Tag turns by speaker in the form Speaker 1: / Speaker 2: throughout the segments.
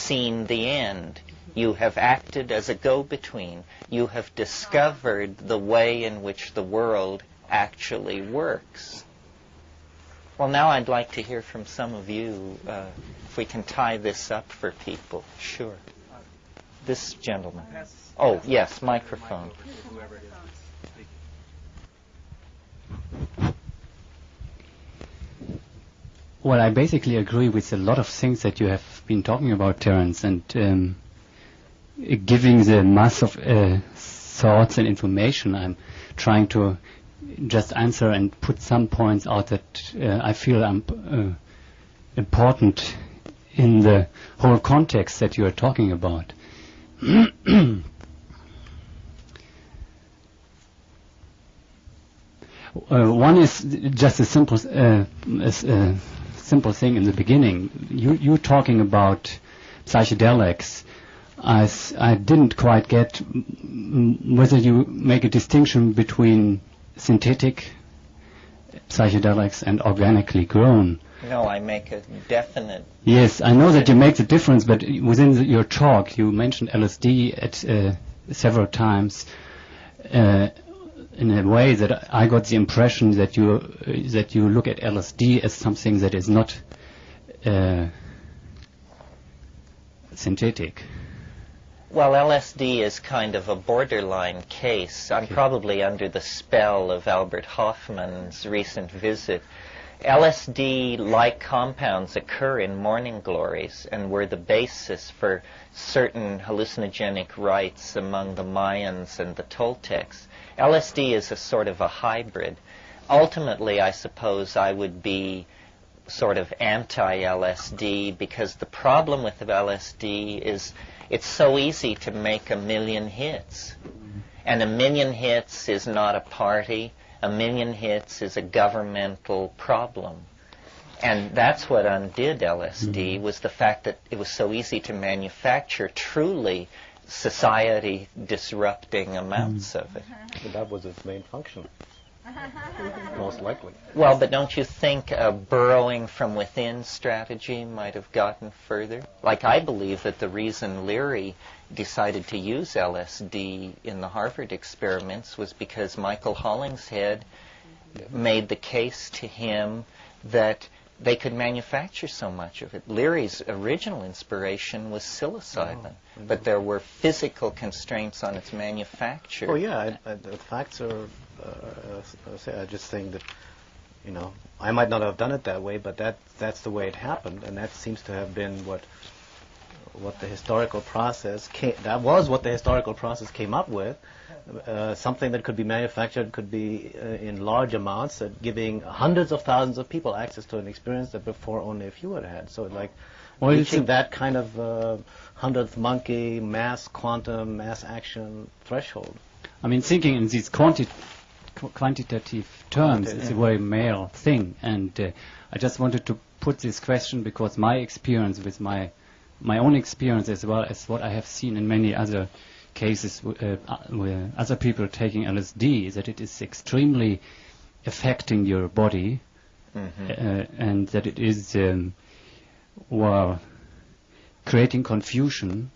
Speaker 1: seen the end. You have acted as a go-between. You have discovered the way in which the world actually works. Well, now I'd like to hear from some of you, if we can tie this up for people. Sure. This gentleman. Oh, yes, microphone.
Speaker 2: Well, I basically agree with a lot of things that you have been talking about, Terence, and giving the mass of thoughts and information, I'm trying to just answer and put some points out that I feel important in the whole context that you are talking about. One is just a simple thing in the beginning. You talking about psychedelics. I didn't quite get whether you make a distinction between synthetic psychedelics and organically grown.
Speaker 1: No, I make a definite...
Speaker 2: Yes, I know that you make the difference, but within your talk you mentioned LSD at several times in a way that I got the impression that you look at LSD as something that is not synthetic.
Speaker 1: Well, LSD is kind of a borderline case. I'm probably under the spell of Albert Hoffman's recent visit. LSD-like compounds occur in morning glories and were the basis for certain hallucinogenic rites among the Mayans and the Toltecs. LSD is a sort of a hybrid. Ultimately, I suppose I would be sort of anti-LSD because the problem with LSD is it's so easy to make a million hits. And a million hits is not a party. A million hits is a governmental problem. And that's what undid LSD, was the fact that it was so easy to manufacture truly society-disrupting amounts of it.
Speaker 3: But that was its main function, most likely.
Speaker 1: Well, but don't you think a burrowing from within strategy might have gotten further? Like, I believe that the reason Leary decided to use LSD in the Harvard experiments was because Michael Hollingshead made the case to him that they could manufacture so much of it. Leary's original inspiration was psilocybin, but there were physical constraints on its manufacture.
Speaker 3: Oh yeah, the facts are. I just think that, I might not have done it that way, but that's the way it happened, and that seems to have been what the historical process came. That was what the historical process came up with. Something that could be manufactured could be in large amounts, giving hundreds of thousands of people access to an experience that before only a few had had. So reaching that kind of hundredth monkey, mass quantum, mass action threshold.
Speaker 2: I mean, thinking in these quantitative terms is a very male thing, and I just wanted to put this question because my experience with my own experience, as well as what I have seen in many other cases where other people taking LSD, is that it is extremely affecting your body, and that it is creating confusion,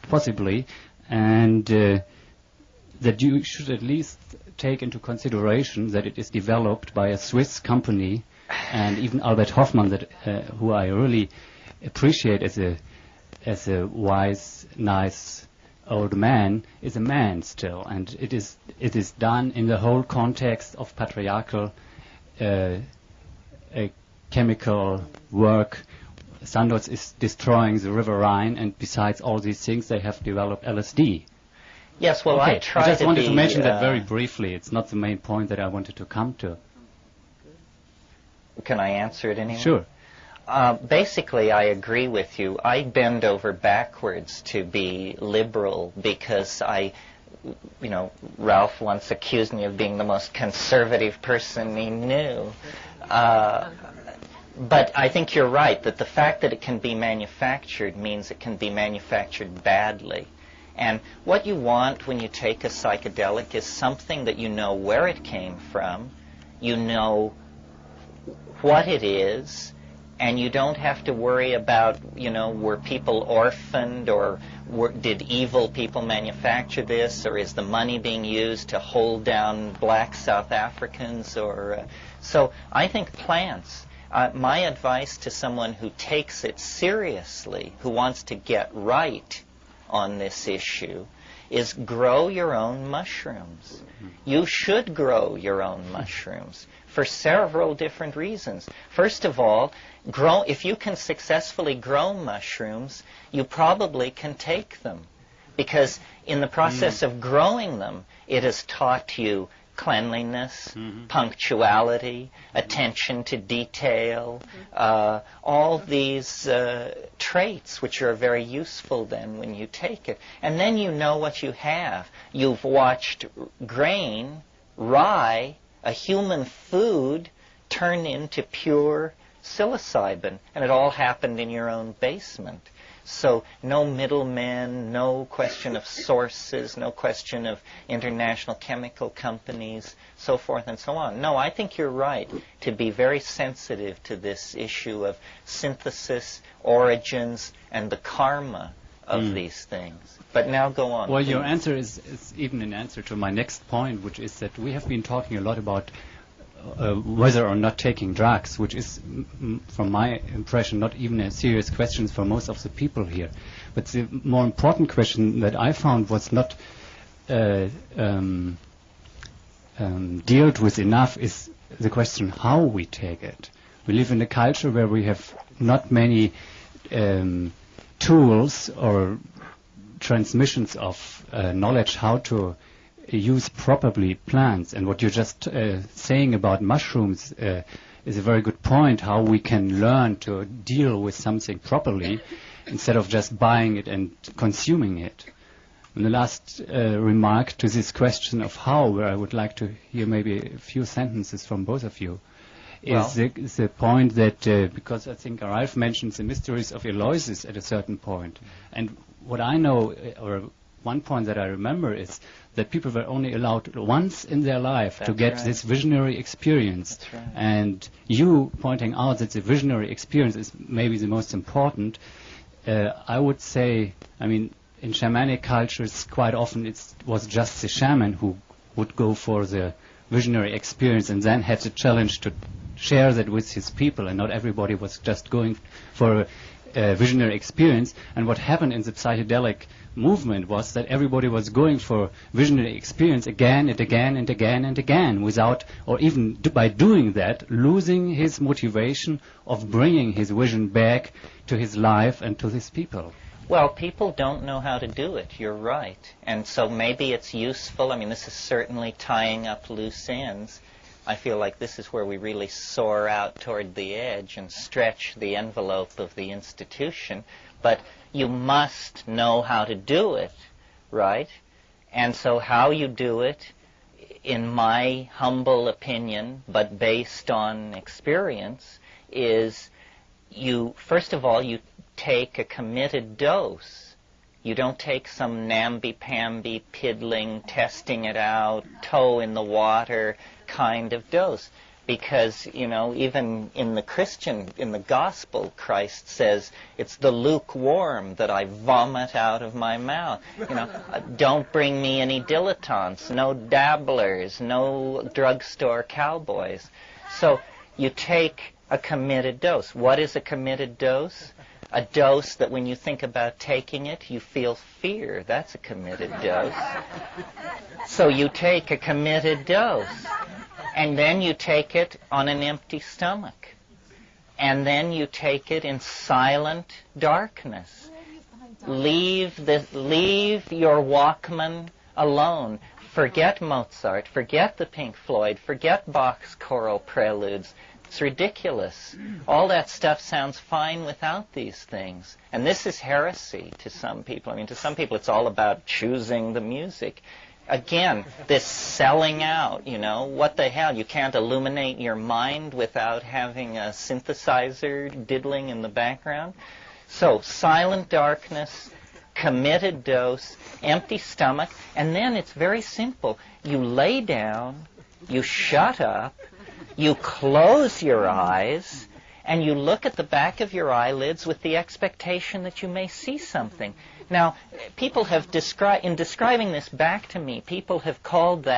Speaker 2: possibly, and that you should at least take into consideration that it is developed by a Swiss company, and even Albert Hoffmann, that who I really appreciate as a wise, nice old man, is a man still, and it is done in the whole context of patriarchal chemical work. Sandoz is destroying the River Rhine, and besides all these things, they have developed LSD.
Speaker 1: Yes, well,
Speaker 2: okay.
Speaker 1: I
Speaker 2: just wanted to mention that very briefly. It's not the main point that I wanted to come to.
Speaker 1: Can I answer it anyway?
Speaker 2: Sure.
Speaker 1: Basically, I agree with you. I bend over backwards to be liberal because Ralph once accused me of being the most conservative person he knew. But I think you're right, that the fact that it can be manufactured means it can be manufactured badly. And what you want when you take a psychedelic is something that you know where it came from, you know what it is, And you don't have to worry about, were people orphaned, or did evil people manufacture this, or is the money being used to hold down black South Africans? So I think plants, my advice to someone who takes it seriously, who wants to get right on this issue, is grow your own mushrooms. You should grow your own mushrooms for several different reasons. First of all, if you can successfully grow mushrooms, you probably can take them, because in the process of growing them, it has taught you cleanliness, punctuality, attention to detail, all these traits which are very useful then when you take it. And then you know what you have. You've watched grain, rye, a human food, turn into pure psilocybin, and it all happened in your own basement. So no middlemen, no question of sources, no question of international chemical companies, so forth and so on. No, I think you're right to be very sensitive to this issue of synthesis, origins, and the karma of these things. But now go on.
Speaker 2: Well,
Speaker 1: please.
Speaker 2: your answer is even an answer to my next point, which is that we have been talking a lot about whether or not taking drugs, which is, from my impression, not even a serious question for most of the people here. But the more important question that I found was not dealt with enough is the question how we take it. We live in a culture where we have not many tools or transmissions of knowledge how to use properly plants. And what you're just saying about mushrooms is a very good point, how we can learn to deal with something properly instead of just buying it and consuming it. And the last remark to this question of how, where I would like to hear maybe a few sentences from both of you, is the point that, because I think Ralph mentions the mysteries of Eloises at a certain point. And what I know, or one point that I remember, is that people were only allowed once in their life to get this visionary experience.
Speaker 1: That's right.
Speaker 2: And you pointing out that the visionary experience is maybe the most important, I would say, I mean, in shamanic cultures, quite often it was just the shaman who would go for the visionary experience and then had the challenge to share that with his people, and not everybody was just going for a visionary experience. And what happened in the psychedelic movement was that everybody was going for visionary experience again and again and again and again, without, or even by doing that, losing his motivation of bringing his vision back to his life and to his people.
Speaker 1: Well, people don't know how to do it, you're right. And so maybe it's useful. I mean, this is certainly tying up loose ends. I feel like this is where we really soar out toward the edge and stretch the envelope of the institution. But you must know how to do it, right? And so how you do it, in my humble opinion, but based on experience, is first of all, you take a committed dose. You don't take some namby-pamby, piddling, testing it out, toe in the water kind of dose. Because, even in the gospel, Christ says, it's the lukewarm that I vomit out of my mouth. Don't bring me any dilettantes, no dabblers, no drugstore cowboys. So you take a committed dose. What is a committed dose? A dose that when you think about taking it, you feel fear. That's a committed dose. So you take a committed dose. And then you take it on an empty stomach. And then you take it in silent darkness. Leave your Walkman alone. Forget Mozart. Forget the Pink Floyd. Forget Bach's choral preludes. It's ridiculous. All that stuff sounds fine without these things. And this is heresy to some people. I mean, to some people it's all about choosing the music. Again, this selling out, what the hell? You can't illuminate your mind without having a synthesizer diddling in the background. So, silent darkness, committed dose, empty stomach, and then it's very simple. You lay down, you shut up, you close your eyes, and you look at the back of your eyelids with the expectation that you may see something. Now, people have in describing this back to me, people have called that